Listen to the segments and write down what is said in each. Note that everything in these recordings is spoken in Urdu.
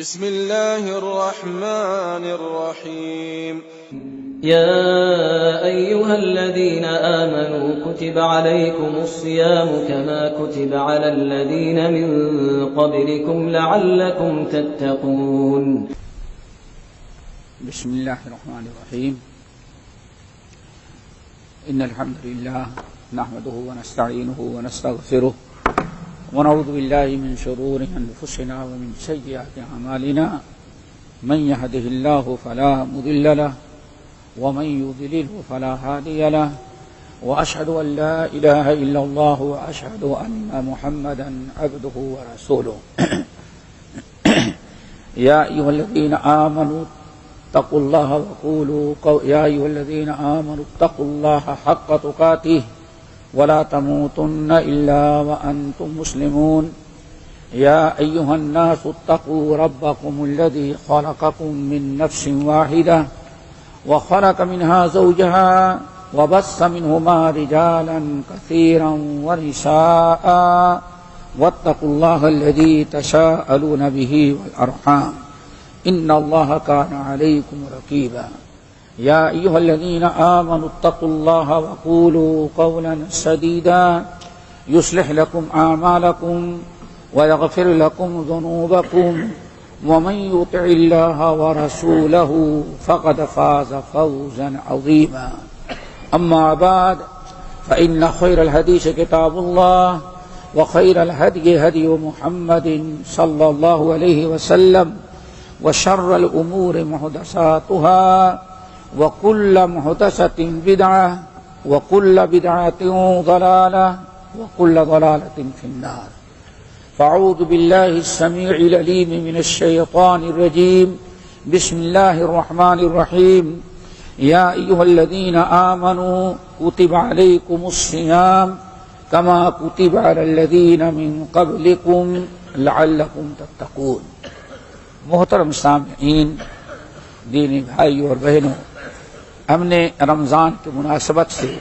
بسم الله الرحمن الرحيم يا أيها الذين آمنوا كتب عليكم الصيام كما كتب على الذين من قبلكم لعلكم تتقون. بسم الله الرحمن الرحيم. إن الحمد لله نحمده ونستعينه ونستغفره ونعوذ بالله من شرور أنفسنا ومن سيئات أعمالنا. من يهده الله فلا مضل له ومن يضلل فلا هادي له، وأشهد أن لا إله إلا الله وأشهد أن محمدا عبده ورسوله. يا أيها الذين آمنوا اتقوا الله اتقوا الله حق تقاته ولا تموتن إلا وأنتم مسلمون. يا أيها الناس اتقوا ربكم الذي خلقكم من نفس واحدة وخلق منها زوجها وبث منهما رجالا كثيرا ونساء واتقوا الله الذي تساءلون به والأرحام إن الله كان عليكم رقيبا. يا أيها الذين آمنوا اتقوا الله وقولوا قولا سديدا يصلح لكم أعمالكم ويغفر لكم ذنوبكم، ومن يطع الله ورسوله فقد فاز فوزا عظيما. أما بعد، فإن خير الحديث كتاب الله وخير الهدي هدي محمد صلى الله عليه وسلم، وشر الأمور محدثاتها وكل محدثة بدعة وكل بدعة ضلالة وكل ضلالة في النار. فأعوذ بالله السميع العليم من الشيطان الرجيم. بسم الله الرحمن الرحيم. يا أيها الذين آمنوا كتب عليكم الصيام كما كتب على الذين من قبلكم لعلكم تتقون. محترم سامعین، دینی بھائیوں اور بہنوں، ہم نے رمضان کی مناسبت سے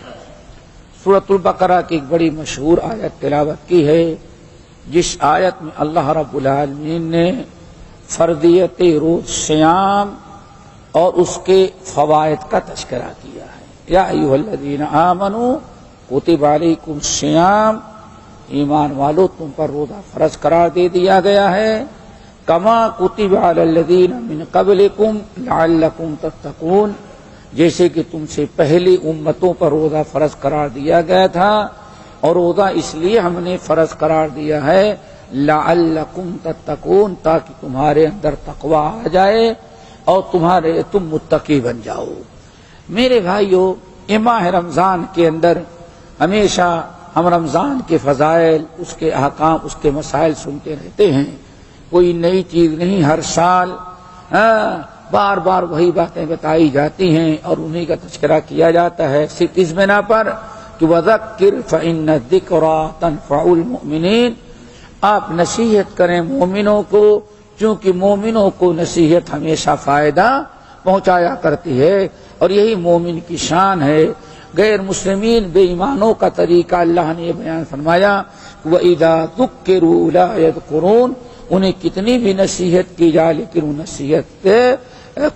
سورۃ البقرہ کی ایک بڑی مشہور آیت تلاوت کی ہے، جس آیت میں اللہ رب العالمین نے فرضیت روز سیام اور اس کے فوائد کا تذکرہ کیا ہے۔ یا ایھا الذین آمنوا کتب علیکم الصیام، ایمان والو تم پر روزہ فرض قرار دے دیا گیا ہے، کما کتب علی الذین من قبلکم لعلکم تتقون، جیسے کہ تم سے پہلی امتوں پر روزہ فرض قرار دیا گیا تھا، اور روزہ اس لیے ہم نے فرض قرار دیا ہے لعلکم تتقون، تاکہ تمہارے اندر تقوی آ جائے اور تم متقی بن جاؤ۔ میرے بھائیو، ماہ رمضان کے اندر ہمیشہ ہم رمضان کے فضائل، اس کے احکام، اس کے مسائل سنتے رہتے ہیں، کوئی نئی چیز نہیں، ہر سال بار بار وہی باتیں بتائی جاتی ہیں اور انہی کا تذکرہ کیا جاتا ہے، صرف اس بنا پر کہ وذکر فإن الذکریٰ تنفع المؤمنین، آپ نصیحت کریں مومنوں کو، چونکہ مومنوں کو نصیحت ہمیشہ فائدہ پہنچایا کرتی ہے، اور یہی مومن کی شان ہے۔ غیر مسلمین بے ایمانوں کا طریقہ اللہ نے یہ بیان فرمایا، وَإِذَا ذُكِّرُوا لَا يَذْكُرُونَ، انہیں کتنی بھی نصیحت کی جائے لیکن وہ نصیحت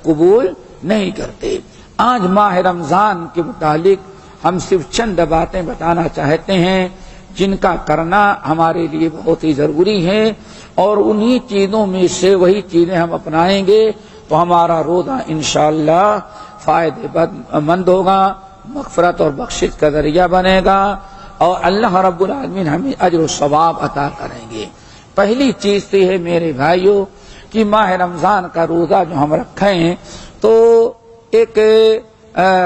قبول نہیں کرتے۔ آج ماہ رمضان کے متعلق ہم صرف چند باتیں بتانا چاہتے ہیں جن کا کرنا ہمارے لیے بہت ہی ضروری ہے، اور انہی چیزوں میں سے وہی چیزیں ہم اپنائیں گے تو ہمارا روزہ انشاءاللہ فائدہ مند ہوگا، مغفرت اور بخشش کا ذریعہ بنے گا، اور اللہ رب العالمین ہمیں اجر و ثواب عطا کریں گے۔ پہلی چیز تو ہے میرے بھائیوں کہ ماہ رمضان کا روزہ جو ہم رکھیں تو ایک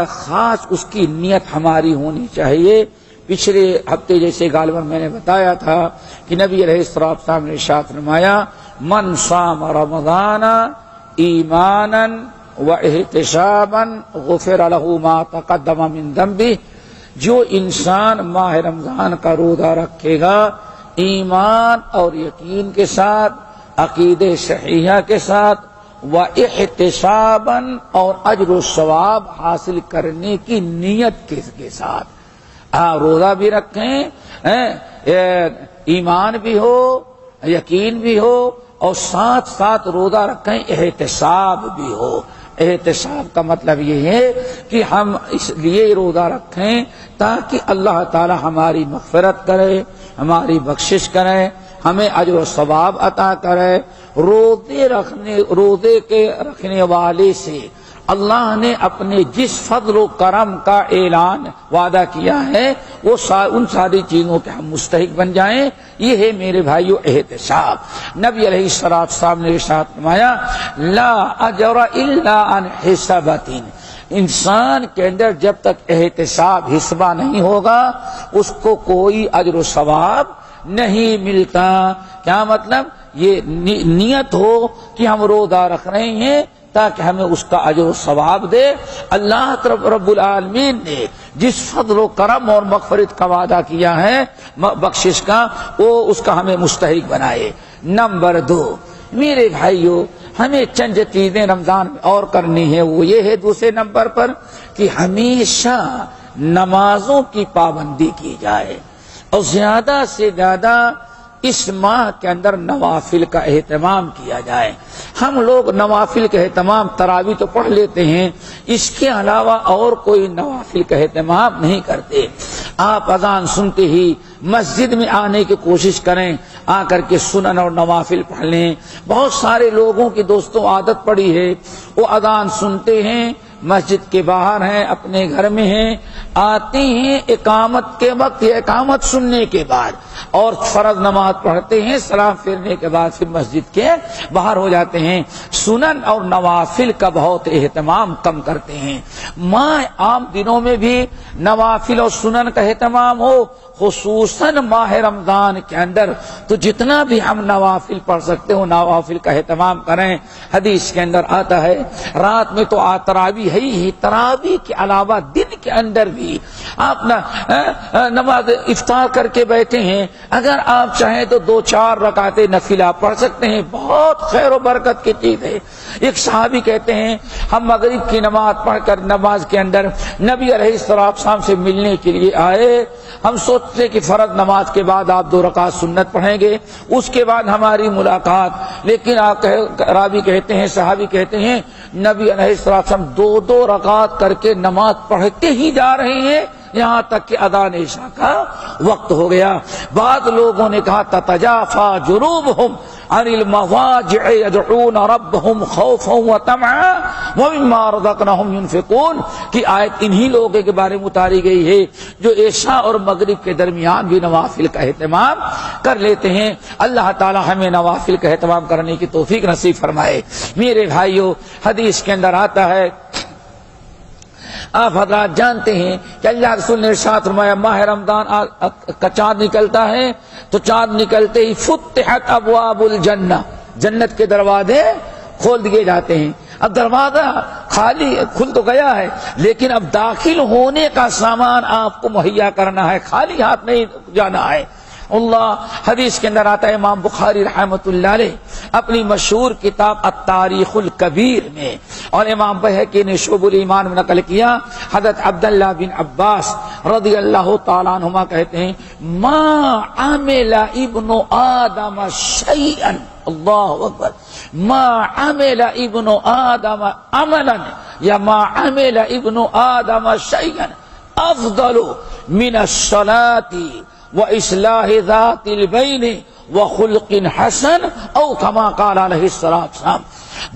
خاص اس کی نیت ہماری ہونی چاہیے۔ پچھلے ہفتے جیسے غالباً میں نے بتایا تھا کہ نبی علیہ السلام نے ارشاد فرمایا، من صام رمضان ایمانا واحتسابا غفر له ما تقدم من ذنبه، جو انسان ماہ رمضان کا روزہ رکھے گا ایمان اور یقین کے ساتھ، عقیدے صحیحہ کے ساتھ، واحتسابا اور اجر و ثواب حاصل کرنے کی نیت کے ساتھ، روزہ بھی رکھیں، ایمان بھی ہو، یقین بھی ہو اور ساتھ ساتھ روزہ رکھیں احتساب بھی ہو۔ احتساب کا مطلب یہ ہے کہ ہم اس لیے روزہ رکھیں تاکہ اللہ تعالی ہماری مغفرت کرے، ہماری بخشش کرے، ہمیں اجر و ثواب عطا کرے۔ روزے کے رکھنے والے سے اللہ نے اپنے جس فضل و کرم کا اعلان وعدہ کیا ہے وہ ان ساری چیزوں کے ہم مستحق بن جائیں، یہ ہے میرے بھائیو احتساب۔ نبی علیہ السلام نے ارشاد فرمایا لا اجر الا عن حسبۃ، انسان کے اندر جب تک احتساب حسبہ نہیں ہوگا اس کو کوئی اجر و ثواب نہیں ملتا۔ کیا مطلب؟ یہ نیت ہو کہ ہم روزہ رکھ رہے ہیں تاکہ ہمیں اس کا اجر و ثواب دے۔ اللہ رب العالمین نے جس فضل و کرم اور مغفرت کا وعدہ کیا ہے بخشش کا، وہ اس کا ہمیں مستحق بنائے۔ نمبر 2 میرے بھائیو، ہمیں چند چیزیں رمضان میں اور کرنی ہے، وہ یہ ہے دوسرے نمبر پر کہ ہمیشہ نمازوں کی پابندی کی جائے اور زیادہ سے زیادہ اس ماہ کے اندر نوافل کا اہتمام کیا جائے۔ ہم لوگ نوافل کا اہتمام تراویح تو پڑھ لیتے ہیں، اس کے علاوہ اور کوئی نوافل کا اہتمام نہیں کرتے۔ آپ اذان سنتے ہی مسجد میں آنے کی کوشش کریں، آ کر کے سنن اور نوافل پڑھ لیں۔ بہت سارے لوگوں کی دوستوں عادت پڑی ہے، وہ اذان سنتے ہیں، مسجد کے باہر ہیں، اپنے گھر میں ہیں، آتے ہیں اقامت کے وقت یا اقامت سننے کے بعد اور فرض نماز پڑھتے ہیں، سلام پھیرنے کے بعد پھر مسجد کے باہر ہو جاتے ہیں۔ سنن اور نوافل کا بہت اہتمام کم کرتے ہیں۔ ماہ عام دنوں میں بھی نوافل اور سنن کا اہتمام ہو، خصوصاً ماہ رمضان کے اندر تو جتنا بھی ہم نوافل پڑھ سکتے ہو نوافل کا اہتمام کریں۔ حدیث کے اندر آتا ہے رات میں تو تراویح ہے ہی، تراویح کے علاوہ دن کے اندر بھی آپ نماز افطار کر کے بیٹھے ہیں، اگر آپ چاہیں تو 2-4 رکعتیں نفلہ پڑھ سکتے ہیں، بہت خیر و برکت کی چیز ہے۔ ایک صحابی کہتے ہیں ہم مغرب کی نماز پڑھ کر نماز کے اندر نبی علیہ السلام سے ملنے کے لیے آئے، ہم سوچتے کہ فرض نماز کے بعد آپ 2 رکعت سنت پڑھیں گے، اس کے بعد ہماری ملاقات، لیکن راوی کہتے ہیں صحابی کہتے ہیں نبی علیہ السلام 2 رکعت کر کے نماز پڑھتے ہی جا رہے ہیں یہاں تک کہ اذان عشاء کا وقت ہو گیا۔ بعض لوگوں نے کہا تتجافا جنوبہم عن المضاجع يدعون ربهم خوفا وطمعا ومما رزقناهم ينفقون کی آیت انہی لوگوں کے بارے میں اتاری گئی ہے جو عشاء اور مغرب کے درمیان بھی نوافل کا اہتمام کر لیتے ہیں۔ اللہ تعالی ہمیں نوافل کا اہتمام کرنے کی توفیق نصیب فرمائے۔ میرے بھائیو، حدیث کے اندر آتا ہے، آپ حضرات جانتے ہیں کہ اللہ رسول نے ارشاد فرمایا ماہ رمضان کا چاند نکلتا ہے تو چاند نکلتے ہی فتحت ابواب الجنہ، جنت کے دروازے کھول دیے جاتے ہیں۔ اب دروازہ خالی کھل تو گیا ہے لیکن اب داخل ہونے کا سامان آپ کو مہیا کرنا ہے، خالی ہاتھ نہیں جانا ہے۔ اللہ حدیث کے اندر آتا ہے، امام بخاری رحمۃ اللہ علیہ اپنی مشہور کتاب التاریخ الکبیر میں اور امام بہقی نے شعب الایمان میں نقل کیا، حضرت عبداللہ بن عباس رضی اللہ تعالیٰ عنہما کہتے ہیں ما عمل ابن آدم شیئا، اللہ اکبر، ما عمل ابن آدم عملا یا ما عمل ابن آدم شیئا افضل من الصلاة وإصلاح ذات البین وخلق حسن او کما قال علیہ السلام۔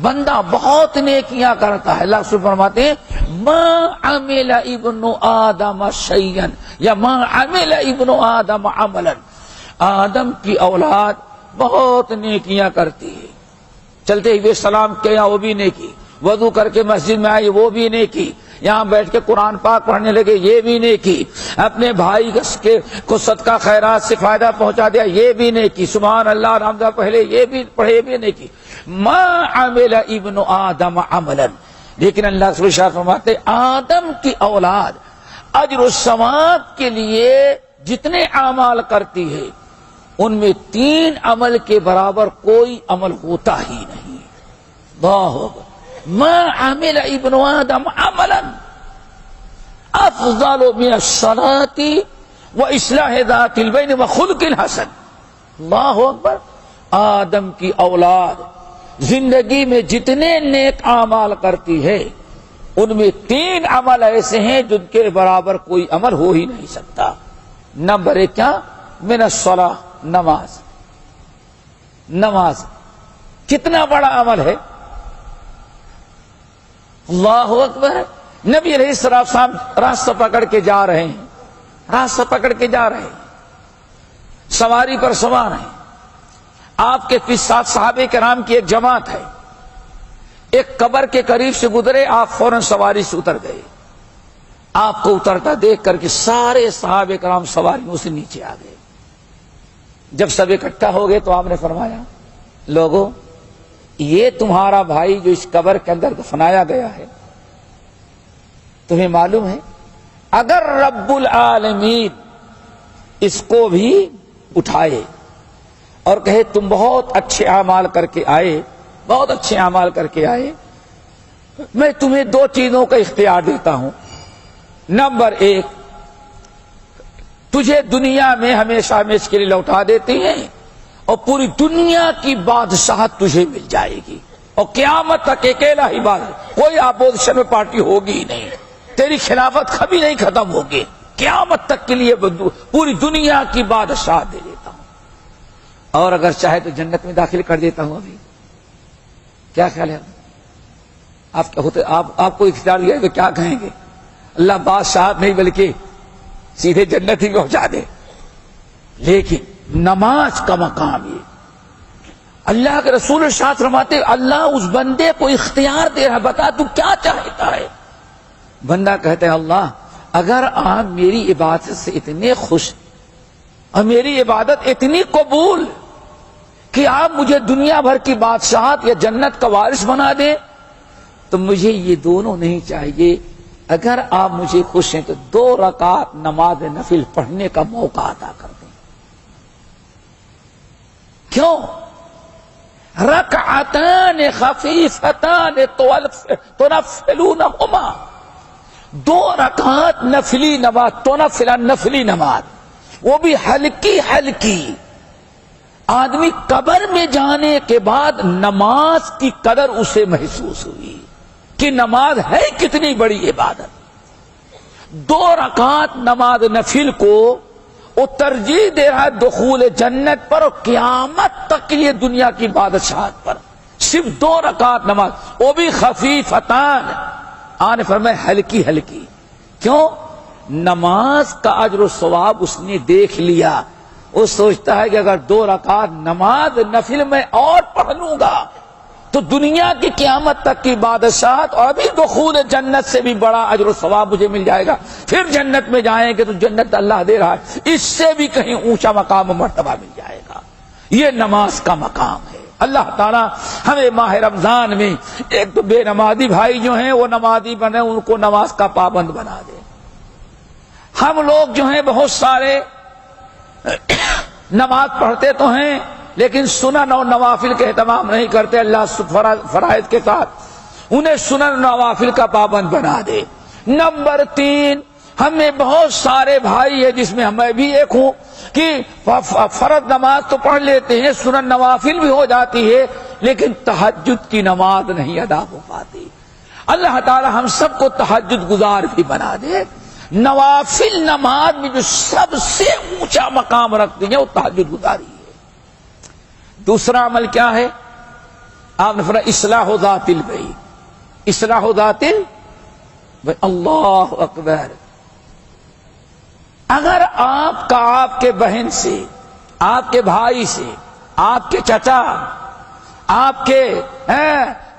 بندہ بہت نیکیاں کرتا ہے، اللہ رسول فرماتے ہیں ما عمل ابن آدم شیئا یا ما عمل ابن آدم عملا، آدم کی اولاد بہت نیکیاں کرتی ہے، چلتے ہوئے سلام کیا وہ بھی نیکی، وضو کر کے مسجد میں آئی وہ بھی نیکی، یہاں بیٹھ کے قرآن پاک پڑھنے لگے یہ بھی نیکی، اپنے بھائی کو صدقہ خیرات سے فائدہ پہنچا دیا یہ بھی نیکی، سبحان اللہ رمضان پہلے یہ بھی پڑھے بھی نیکی۔ ما عمل ابن آدم عملا، لیکن اللہ رسول فرماتے آدم کی اولاد اجر و ثواب کے لیے جتنے اعمال کرتی ہے ان میں 3 عمل کے برابر کوئی عمل ہوتا ہی نہیں۔ اللہ اکبر، ما عمل ابن آدم عملا افضل من الصلاة واصلاح ذات البین وخلق حسن۔ اللہ اکبر، آدم کی اولاد زندگی میں جتنے نیک اعمال کرتی ہے ان میں 3 عمل ایسے ہیں جن کے برابر کوئی عمل ہو ہی نہیں سکتا. نمبر 1 کیا؟ من الصلاۃ، نماز. نماز کتنا بڑا عمل ہے. اللہ اکبر. نبی علیہ السلام راستہ پکڑ کے جا رہے ہیں، راستہ پکڑ کے جا رہے ہیں، سواری پر سوار ہیں. آپ کے ساتھ صحابہ کرام کی ایک جماعت ہے. ایک قبر کے قریب سے گزرے، آپ فوراً سواری سے اتر گئے. آپ کو اترتا دیکھ کر کے سارے صحابہ کرام سواریوں سے نیچے آ گئے. جب سب اکٹھا ہو گئے تو آپ نے فرمایا، لوگوں یہ تمہارا بھائی جو اس قبر کے اندر دفنایا گیا ہے، تمہیں معلوم ہے اگر رب العالمین اس کو بھی اٹھائے اور کہے تم بہت اچھے اعمال کر کے آئے، بہت اچھے اعمال کر کے آئے، میں تمہیں 2 چیزوں کا اختیار دیتا ہوں. نمبر 1، تجھے دنیا میں ہمیشہ ہمیشہ کے لیے لوٹا دیتے ہیں اور پوری دنیا کی بادشاہت تجھے مل جائے گی، اور قیامت تک اکیلا ہی بادشاہ، کوئی اپوزیشن میں پارٹی ہوگی ہی نہیں، تیری خلافت کبھی نہیں ختم ہوگی، قیامت تک کے لیے پوری دنیا کی بادشاہت دے دیتا ہوں، اور اگر چاہے تو جنت میں داخل کر دیتا ہوں. ابھی کیا خیال ہے آپ کو اختیار دیا تو کیا کہیں گے؟ اللہ بادشاہت نہیں بلکہ سیدھے جنت ہی پہنچا دے. لیکن نماز کا مقام یہ، اللہ کے رسول ارشاد فرماتے اللہ اس بندے کو اختیار دے رہا، بتا تو کیا چاہتا ہے. بندہ کہتا ہے اللہ اگر آپ میری عبادت سے اتنے خوش اور میری عبادت اتنی قبول کہ آپ مجھے دنیا بھر کی بادشاہت یا جنت کا وارث بنا دیں تو مجھے یہ دونوں نہیں چاہیے. اگر آپ مجھے خوش ہیں تو 2 رکعت نماز نفل پڑھنے کا موقع عطا کر دیں. کیوں؟ رکعتان خفیفتان تنفلونہما، 2 رکعت نفلی نماز، تنفل نفلی نماز، وہ بھی ہلکی ہلکی. آدمی قبر میں جانے کے بعد نماز کی قدر اسے محسوس ہوئی کہ نماز ہے کتنی بڑی عبادت. 2 رکعت نماز نفل کو وہ ترجیح دے رہا ہے دخول جنت پر اور قیامت تک کے لیے دنیا کی بادشاہت پر. صرف 2 رکعت نماز، وہ بھی خفیفتان، آنے فرمائے ہلکی ہلکی. کیوں؟ نماز کا اجر و ثواب اس نے دیکھ لیا. وہ سوچتا ہے کہ اگر 2 رکعت نماز نفل میں اور پڑھ لوں گا تو دنیا کی قیامت تک کی بادشاہت اور ابھی دخول جنت سے بھی بڑا اجر و ثواب مجھے مل جائے گا. پھر جنت میں جائیں گے تو جنت اللہ دے رہا ہے، اس سے بھی کہیں اونچا مقام و مرتبہ مل جائے گا. یہ نماز کا مقام ہے. اللہ تعالیٰ ہمیں ماہ رمضان میں ایک تو بے نمازی بھائی جو ہیں وہ نمازی بنے، ان کو نماز کا پابند بنا دے. ہم لوگ جو ہیں بہت سارے نماز پڑھتے تو ہیں لیکن سنن اور نوافل کے اہتمام نہیں کرتے. اللہ فرائض کے ساتھ انہیں سنن نوافل کا پابند بنا دے. نمبر 3، ہمیں بہت سارے بھائی ہیں جس میں میں بھی ایک ہوں کہ فرض نماز تو پڑھ لیتے ہیں، سنن نوافل بھی ہو جاتی ہے، لیکن تہجد کی نماز نہیں ادا ہو پاتی. اللہ تعالی ہم سب کو تہجد گزار بھی بنا دے. نوافل نماز میں جو سب سے اونچا مقام رکھتی ہیں وہ تہجد گزاری ہے. دوسرا عمل کیا ہے؟ آپ نے فرمایا اصلاح ذات البین. اصلاح ذات البین، اللہ اکبر. اگر آپ کا آپ کے بہن سے، آپ کے بھائی سے، آپ کے چچا، آپ کے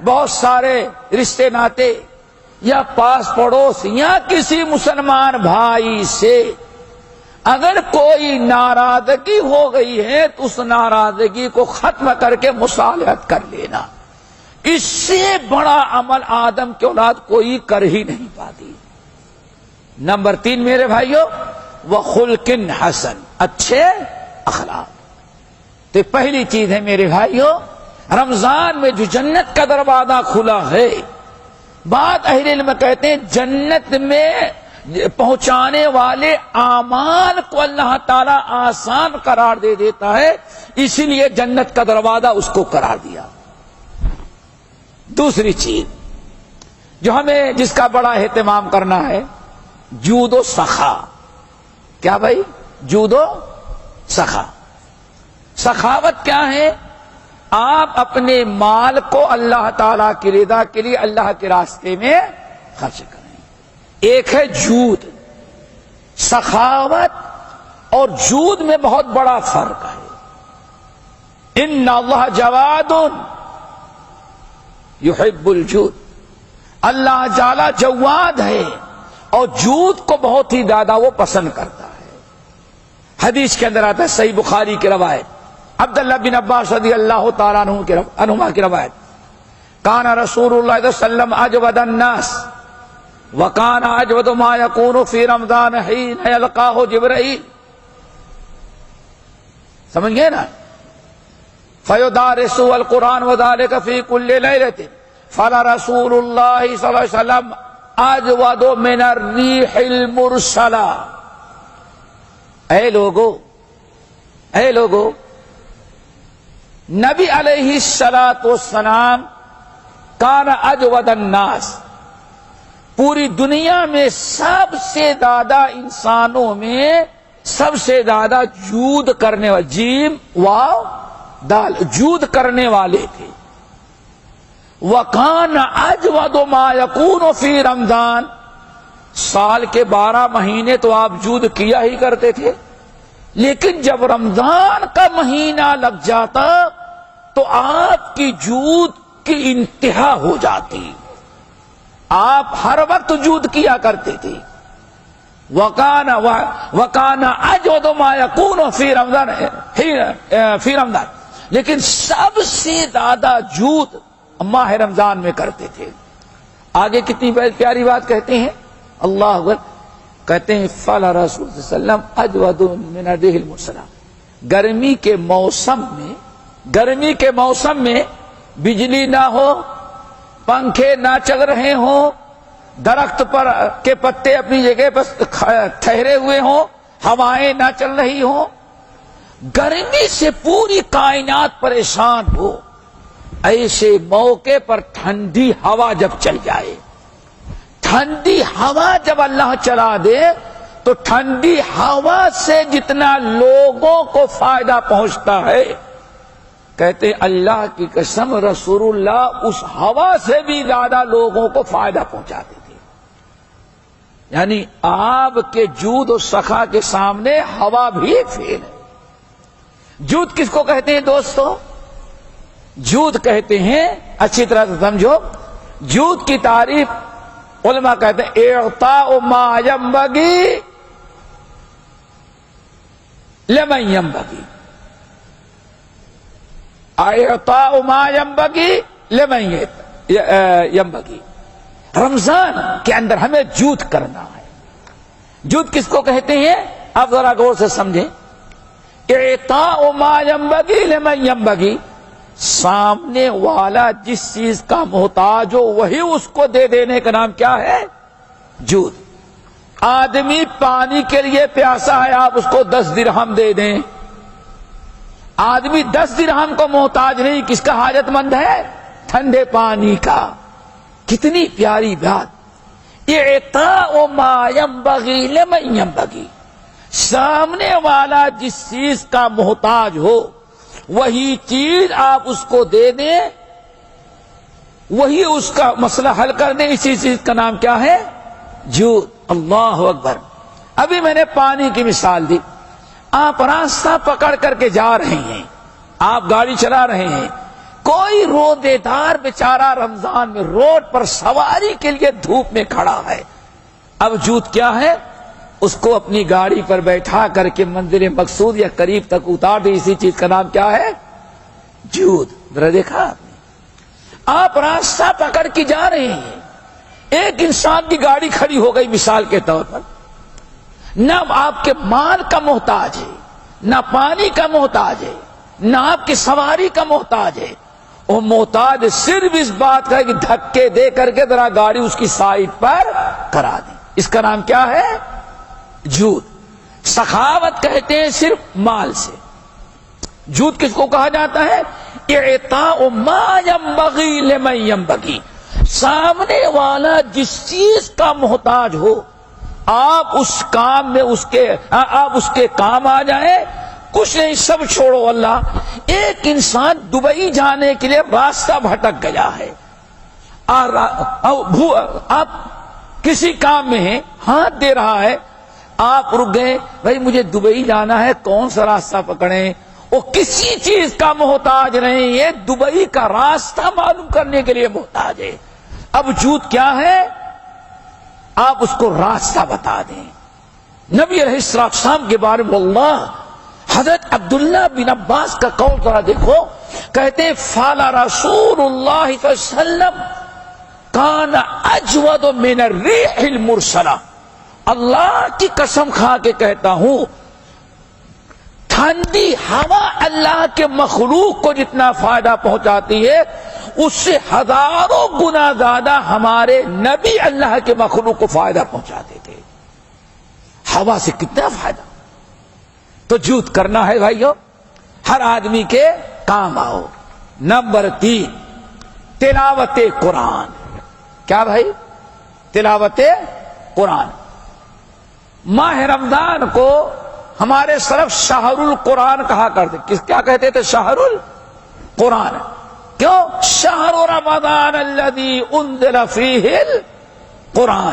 بہت سارے رشتے ناتے یا پاس پڑوس یا کسی مسلمان بھائی سے اگر کوئی ناراضگی ہو گئی ہے تو اس ناراضگی کو ختم کر کے مصالحت کر لینا، اس سے بڑا عمل آدم کی اولاد کوئی کر ہی نہیں پاتی. نمبر 3 میرے بھائیوں، وخلق حسن، اچھے اخلاق. تو پہلی چیز ہے میرے بھائیوں، رمضان میں جو جنت کا دروازہ کھلا ہے، بعض اہل علم کہتے ہیں جنت میں پہنچانے والے اعمال کو اللہ تعالیٰ آسان قرار دے دیتا ہے، اسی لیے جنت کا دروازہ اس کو قرار دیا۔ دوسری چیز جو ہمیں جس کا بڑا اہتمام کرنا ہے، جود و سخا۔ کیا بھائی؟ جود و سخا۔ سخاوت کیا ہے؟ آپ اپنے مال کو اللہ تعالی کی رضا کے لیے اللہ کے راستے میں خرچ کریں۔ ایک ہے جود۔ سخاوت اور جود میں بہت بڑا فرق ہے۔ ان اللہ جواد یحب الجود، اللہ تعالی جواد ہے اور جود کو بہت ہی زیادہ وہ پسند کرتا ہے۔ حدیث کے اندر آتا ہے، صحیح بخاری کی روایت، عبداللہ بن عباس رضی اللہ تعالیٰ عنہما کی روایت، کان رسول اللہ صلی اللہ علیہ وسلم اجود الناس وکان اجود ما یکون فی رمضان حین یلقاہ جبرائیل۔ سمجھ گئے نا؟ فیدارس القرآن وذلک فی کل لیلۃ فلرسول اللہ صلی اللہ علیہ وسلم اجود من الریح المرسلہ۔ اے لوگو، نبی علیہ الصلوۃ والسلام کان اجود الناس، پوری دنیا میں سب سے زیادہ انسانوں میں سب سے زیادہ جود کرنے والے، جیم واو دال، جود کرنے والے تھے۔ وَكَانَ أَجْوَدُ مَا يَكُونُ فِي رمضان، سال کے 12 مہینے تو آپ جود کیا ہی کرتے تھے، لیکن جب رمضان کا مہینہ لگ جاتا تو آپ کی جود کی انتہا ہو جاتی، آپ ہر وقت جود کیا کرتے تھے۔ وَكَانَ أَجْوَدُ مَا يَكُونُ فِي رمضان، لیکن سب سے زیادہ جود ماہ رمضان میں کرتے تھے۔ آگے کتنی پیاری بات کہتے ہیں، اللہ اکبر، کہتے ہیں فَلَا رسول صلی اللہ علیہ وسلم اجود من الريح المرسلہ۔ گرمی کے موسم میں بجلی نہ ہو، پنکھے نہ چل رہے ہوں، درخت پر کے پتے اپنی جگہ پر ٹھہرے ہوئے ہوں، ہوائیں نہ چل رہی ہوں، گرمی سے پوری کائنات پریشان ہو، ایسے موقع پر ٹھنڈی ہوا جب چل جائے، ٹھنڈی ہوا جب اللہ چلا دے تو ٹھنڈی ہوا سے جتنا لوگوں کو فائدہ پہنچتا ہے، کہتے اللہ کی قسم رسول اللہ اس ہوا سے بھی زیادہ لوگوں کو فائدہ پہنچاتے تھے۔ یعنی آپ کے جود و سخا کے سامنے ہوا بھی فیل ہے۔ جود کس کو کہتے ہیں دوستو؟ جود کہتے ہیں، اچھی طرح سے سمجھو، جود کی تعریف علماء کہتے ہیں اعطاء ما ينبغي لمن ينبغي، اعطاء ما ينبغي لمن ينبغي۔ رمضان کے اندر ہمیں جود کرنا ہے۔ جود کس کو کہتے ہیں؟ آپ ذرا غور سے سمجھیں، اعطاء ما ينبغي لمن ينبغي، سامنے والا جس چیز کا محتاج ہو وہی اس کو دے دینے کا نام کیا ہے؟ جود۔ آدمی پانی کے لیے پیاسا ہے، آپ اس کو 10 درہم دے دیں، آدمی 10 درہم کو محتاج نہیں، کس کا حاجت مند ہے؟ ٹھنڈے پانی کا۔ کتنی پیاری بات، اعطاء ما ينبغي لمن ينبغي، سامنے والا جس چیز کا محتاج ہو وہی چیز آپ اس کو دے دیں، وہی اس کا مسئلہ حل کر دیں، اسی چیز کا نام کیا ہے؟ جود۔ اللہ اکبر۔ ابھی میں نے پانی کی مثال دی، آپ راستہ پکڑ کر کے جا رہے ہیں، آپ گاڑی چلا رہے ہیں، کوئی رودے دار بیچارہ رمضان میں روڈ پر سواری کے لیے دھوپ میں کھڑا ہے، اب جود کیا ہے؟ اس کو اپنی گاڑی پر بیٹھا کر کے منزل مقصود یا قریب تک اتار دے، اسی چیز کا نام کیا ہے؟ جود۔ ذرا دیکھا آپ نے، آپ راستہ پکڑ کے جا رہے ہیں، ایک انسان کی گاڑی کھڑی ہو گئی مثال کے طور پر، نہ آپ کے مال کا محتاج ہے، نہ پانی کا محتاج ہے، نہ آپ کی سواری کا محتاج ہے، وہ محتاج صرف اس بات کا کہ دھکے دے کر کے ذرا گاڑی اس کی سائڈ پر کرا دیں۔ اس کا نام کیا ہے؟ جھوٹ۔ سخاوت کہتے ہیں صرف مال سے۔ جھوٹ کس کو کہا جاتا ہے؟ اعطاء ما ينبغي لمن ينبغي، سامنے والا جس چیز کا محتاج ہو آپ اس کام میں آپ اس کے کام آ جائیں، کچھ نہیں، سب چھوڑو اللہ۔ ایک انسان دبئی جانے کے لیے راستہ بھٹک گیا ہے، آپ کسی کام میں ہیں، ہاتھ دے رہا ہے، آپ رک گئے، بھائی مجھے دبئی جانا ہے، کون سا راستہ پکڑیں؟ وہ کسی چیز کا محتاج نہیں ہے، دبئی کا راستہ معلوم کرنے کے لیے محتاج ہے۔ اب جھوٹ کیا ہے؟ آپ اس کو راستہ بتا دیں۔ نبی علیہ السلام کے بارے میں اللہ، حضرت عبداللہ بن عباس کا قول ذرا دیکھو، کہتے ہیں فَعَلَ رسول اللہ صلی اللہ علیہ وسلم کان اجود من الريح المرسلہ، اللہ کی قسم کھا کے کہتا ہوں ٹھنڈی ہوا اللہ کے مخلوق کو جتنا فائدہ پہنچاتی ہے اس سے ہزاروں گنا زیادہ ہمارے نبی اللہ کے مخلوق کو فائدہ پہنچاتے تھے۔ ہوا سے کتنا فائدہ! تو جھوٹ کرنا ہے بھائیو، ہر آدمی کے کام آؤ۔ نمبر 3، تلاوت قرآن۔ کیا بھائی؟ تلاوت قرآن۔ ماہ رمضان کو ہمارے سلف شہر القرآن کہا کرتے۔ کیا کہتے تھے؟ شہر القرآن۔ کیوں؟ شہر رمضان الذی انزل فیہ القرآن،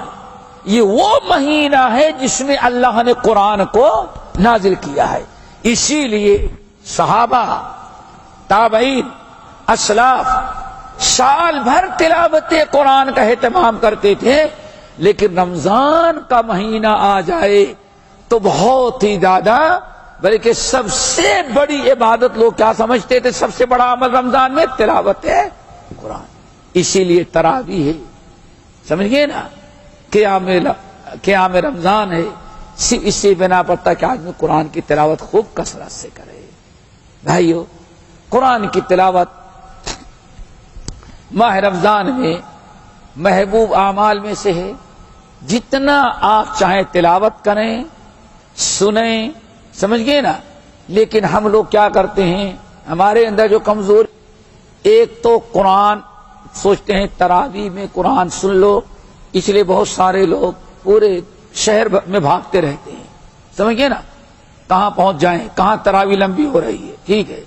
یہ وہ مہینہ ہے جس میں اللہ نے قرآن کو نازل کیا ہے۔ اسی لیے صحابہ، تابعین، اسلاف سال بھر تلاوت قرآن کا اہتمام کرتے تھے، لیکن رمضان کا مہینہ آ جائے تو بہت ہی زیادہ، بلکہ سب سے بڑی عبادت لوگ کیا سمجھتے تھے؟ سب سے بڑا عمل رمضان میں تلاوت ہے قرآن۔ اسی لیے تراویح ہے، سمجھ گئے نا، قیام رمضان ہے، صرف اس سے بنا پڑتا کہ آدمی قرآن کی تلاوت خوب کثرت سے کرے۔ بھائیو، قرآن کی تلاوت ماہ رمضان میں محبوب اعمال میں سے ہے۔ جتنا آپ چاہیں تلاوت کریں، سنیں، سمجھ گئے نا۔ لیکن ہم لوگ کیا کرتے ہیں، ہمارے اندر جو کمزور، ایک تو قرآن سوچتے ہیں تراویح میں قرآن سن لو، اس لیے بہت سارے لوگ پورے شہر میں بھاگتے رہتے ہیں، سمجھ گئے نا، کہاں پہنچ جائیں، کہاں تراویح لمبی ہو رہی ہے، ٹھیک ہے۔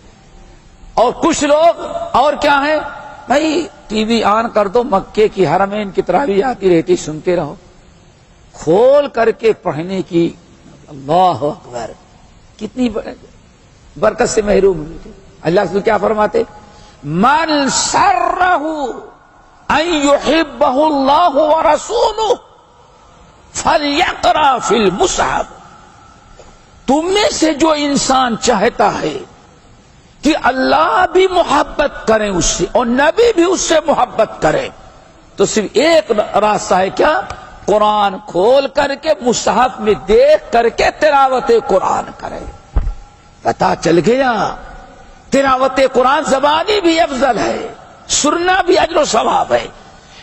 اور کچھ لوگ اور کیا ہے، بھائی ٹی وی آن کر دو، مکے کی حرمین کی تراویح آتی رہتی، سنتے رہو، کھول کر کے پڑھنے کی، اللہ اکبر، کتنی برکت سے محروم ہوئی تھی۔ اللہ سے کیا فرماتے؟ من سرہ ان یحبہ اللہ ورسولہ فلیقرأ فی المصحف، تم میں سے جو انسان چاہتا ہے کہ اللہ بھی محبت کرے اس سے اور نبی بھی اس سے محبت کرے، تو صرف ایک راستہ ہے، کیا؟ قرآن کھول کر کے مصحف میں دیکھ کر کے تلاوت قرآن کرے۔ پتہ چل گیا، تلاوت قرآن زبانی بھی افضل ہے، سننا بھی اجر و ثواب ہے،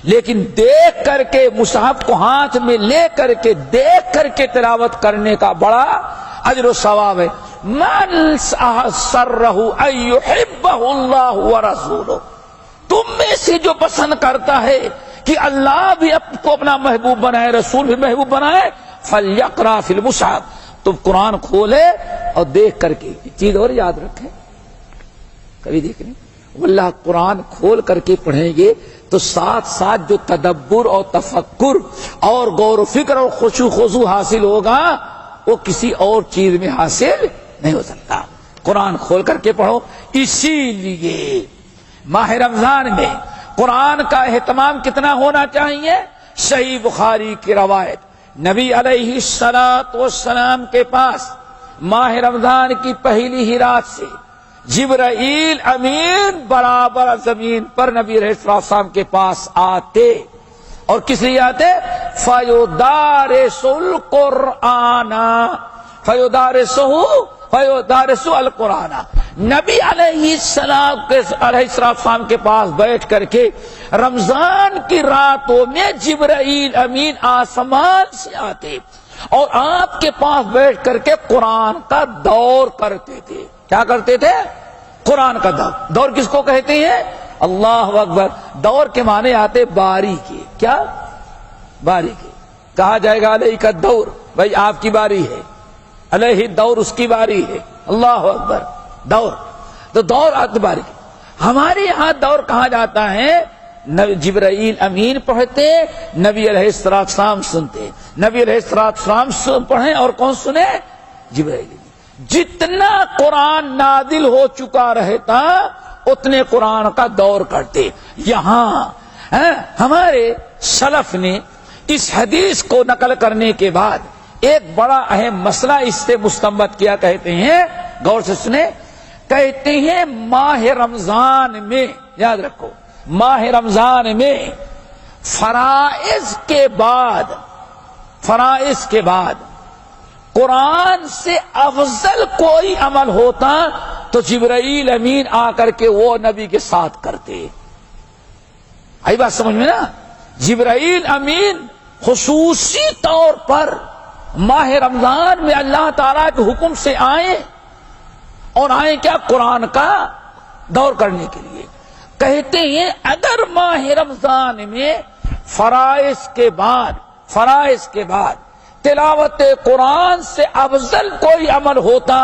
لیکن دیکھ کر کے مصحف کو ہاتھ میں لے کر کے دیکھ کر کے تلاوت کرنے کا بڑا اجر و ثواب ہے۔ من سرہ ان یحبہ اللہ ورسولہ، تم میں سے جو پسند کرتا ہے کہ اللہ بھی کو اپنا محبوب بنائے، رسول بھی محبوب بنائے، فلیقرأ فی المصحف، تم قرآن کھولے اور دیکھ کر کے۔ چیز اور یاد رکھیں، کبھی دیکھ لیں، واللہ قرآن کھول کر کے پڑھیں گے تو ساتھ ساتھ جو تدبر اور تفکر اور غور و فکر اور خشوع خضوع حاصل ہوگا وہ کسی اور چیز میں حاصل نہیں ہو سکتا۔ قرآن کھول کر کے پڑھو۔ اسی لیے ماہ رمضان میں قرآن کا اہتمام کتنا ہونا چاہیے؟ صحیح بخاری کی روایت، نبی علیہ السلام کے پاس ماہ رمضان کی پہلی ہی رات سے جبرائیل امین برابر زمین پر نبی علیہ السلام کے پاس آتے، اور کس لیے آتے؟ فَيُدَارِسُ الْقُرْآنَ، فَيُدَارِسُ الْقُرْآنَ، نبی علیہ السلام کے پاس بیٹھ کر کے رمضان کی راتوں میں جبرائیل امین آسمان سے آتے اور آپ کے پاس بیٹھ کر کے قرآن کا دور کرتے تھے. کیا کرتے تھے؟ قرآن کا دور. دور کس کو کہتے ہیں؟ اللہ اکبر. دور کے معنی آتے باری کے. کیا؟ باری کے. کہا جائے گا علیہ کا دور، بھائی آپ کی باری ہے، علیہ دور اس کی باری ہے. اللہ اکبر. دور تو دور باری کی. ہمارے یہاں دور کہا جاتا ہے جبرائیل امین پڑھتے، نبی علیہ السلام سنتے. نبی علیہ السلام پڑھیں اور کون سنے؟ جبرائیل. جتنا قرآن نازل ہو چکا رہتا اتنے قرآن کا دور کرتے. یہاں ہمارے سلف نے اس حدیث کو نقل کرنے کے بعد ایک بڑا اہم مسئلہ اس سے مستنبط کیا. کہتے ہیں، غور سے سنیں، کہتے ہیں ماہ رمضان میں، یاد رکھو، ماہ رمضان میں فرائض کے بعد قرآن سے افضل کوئی عمل ہوتا تو جبرائیل امین آ کر کے وہ نبی کے ساتھ کرتے. آئی بات سمجھ میں نا؟ جبرائیل امین خصوصی طور پر ماہ رمضان میں اللہ تعالیٰ کے حکم سے آئے اور آئے کیا؟ قرآن کا دور کرنے کے لیے. کہتے ہیں اگر ماہ رمضان میں فرائض کے بعد تلاوت قرآن سے افضل کوئی عمل ہوتا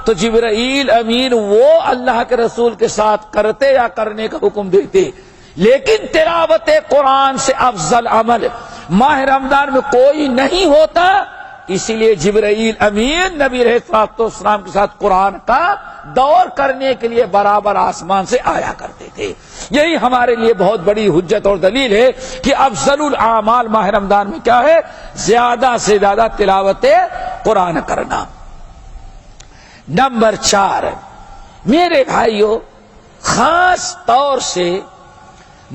تو جبرائیل امین وہ اللہ کے رسول کے ساتھ کرتے یا کرنے کا حکم دیتے. لیکن تلاوت قرآن سے افضل عمل ماہ رمضان میں کوئی نہیں ہوتا، اسی لیے جبرائیل امین نبی علیہ السلام کے ساتھ قرآن کا دور کرنے کے لیے برابر آسمان سے آیا کرتے تھے. یہی ہمارے لیے بہت بڑی حجت اور دلیل ہے کہ افضل الاعمال ماہ رمضان میں کیا ہے؟ زیادہ سے زیادہ تلاوت قرآن کرنا. نمبر 4، میرے بھائیوں، خاص طور سے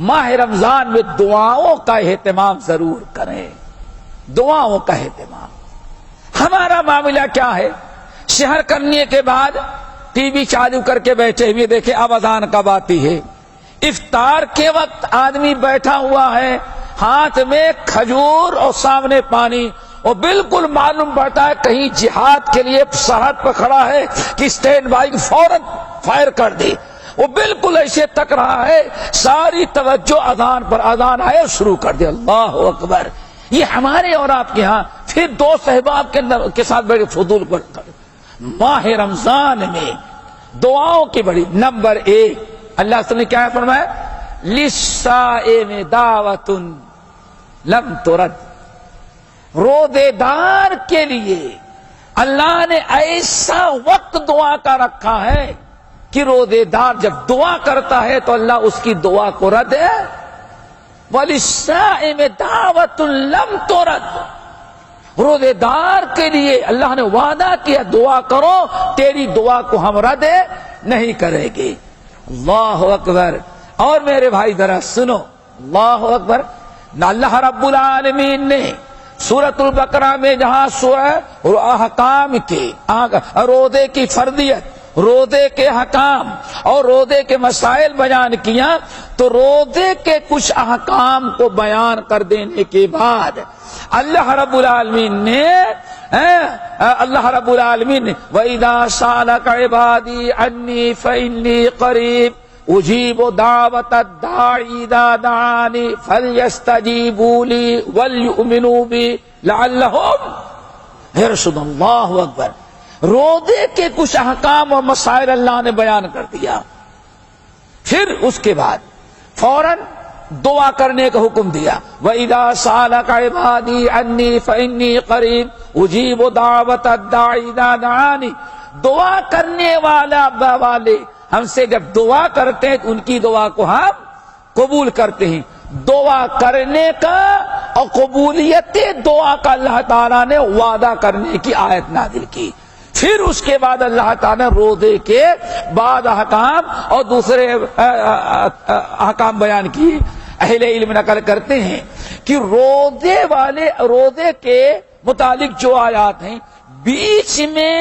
ماہ رمضان میں دعاؤں کا اہتمام ضرور کریں. دعاؤں کا اہتمام. ہمارا معاملہ کیا ہے؟ شہر کرنے کے بعد ٹی وی چالو کر کے بیٹھے ہوئے دیکھیں اب اذان کب آتی ہے. افطار کے وقت آدمی بیٹھا ہوا ہے، ہاتھ میں کھجور اور سامنے پانی، اور بالکل معلوم پڑتا ہے کہیں جہاد کے لیے سرحد پہ کھڑا ہے کہ اسٹینڈ بائی فوراً فائر کر دے. وہ بالکل ایسے تک رہا ہے، ساری توجہ اذان پر. اذان آئے اور شروع کر دے. اللہ اکبر. یہ ہمارے اور آپ کے ہاں پھر دو صحباب کے ساتھ بیٹھے فضول پر. ماہ رمضان میں دعاؤں کی بڑی. نمبر 1، اللہ تعالی نے کیا فرمایا؟ للصائم دعوۃ لم ترد. روزے دار کے لیے اللہ نے ایسا وقت دعا کا رکھا ہے کہ روزے دار جب دعا کرتا ہے تو اللہ اس کی دعا کو رد ہے. وَلِلصَّائِمِ دَعْوَةٌ لَمْ تُرَدْ. روزے دار کے لیے اللہ نے وعدہ کیا دعا کرو، تیری دعا کو ہم رد نہیں کریں گے. اللہ اکبر. اور میرے بھائی ذرا سنو، اللہ اکبر. اللہ رب العالمین نے سورۃ البقرہ میں جہاں سورہ احکام کے روزے کی فردیت، روزے کے حکام اور روزے کے مسائل بیان کیا، تو روزے کے کچھ احکام کو بیان کر دینے کے بعد اللہ رب العالمین نے وَإِذَا سَأَلَكَ عِبَادِي عَنِّي فَإِنِّي قَرِيبٌ أُجِيبُ دَعْوَةَ الدَّاعِ إِذَا دَعَانِ فَلْيَسْتَجِيبُوا لِي وَلْيُؤْمِنُوا بِي لَعَلَّهُمْ يَرْشُدُونَ. اللہ اکبر. روزے کے کچھ احکام اور مسائل اللہ نے بیان کر دیا. پھر اس کے بعد فوراً دعا کرنے کا حکم دیا. وَإِذَا سَأَلَكَ عِبَادِي عَنِّي فَإِنِّي قَرِيبٌ أُجِيبُ دَعْوَةَ الدَّاعِ إِذَا دَعَانِ. دعا کرنے والے ہم سے جب دعا کرتے ہیں تو ان کی دعا کو ہم قبول کرتے ہیں. دعا کرنے کا اور قبولیت دعا کا اللہ تعالیٰ نے وعدہ کرنے کی آیت نازل کی. پھر اس کے بعد اللہ تعالیٰ نے روزے کے بعد احکام اور دوسرے احکام بیان کیے. اہل علم نقل کرتے ہیں کہ روزے کے متعلق جو آیات ہیں بیچ میں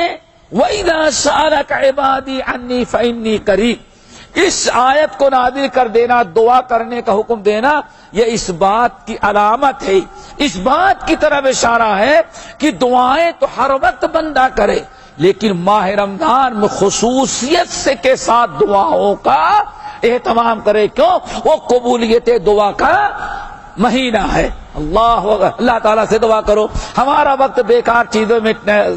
وَإِذَا سَأَلَكَ عِبَادِي عَنِّي فَإِنِّي قَرِيبٌ. اس آیت کو نازل کر دینا، دعا کرنے کا حکم دینا، یہ اس بات کی علامت ہے، اس بات کی طرف اشارہ ہے کہ دعائیں تو ہر وقت بندہ کرے، لیکن ماہ رمضان میں خصوصیت سے کے ساتھ دعاؤں کا اہتمام کرے. کیوں؟ وہ قبولیت دعا کا مہینہ ہے. اللہ تعالیٰ سے دعا کرو ہمارا وقت بیکار چیزوں میں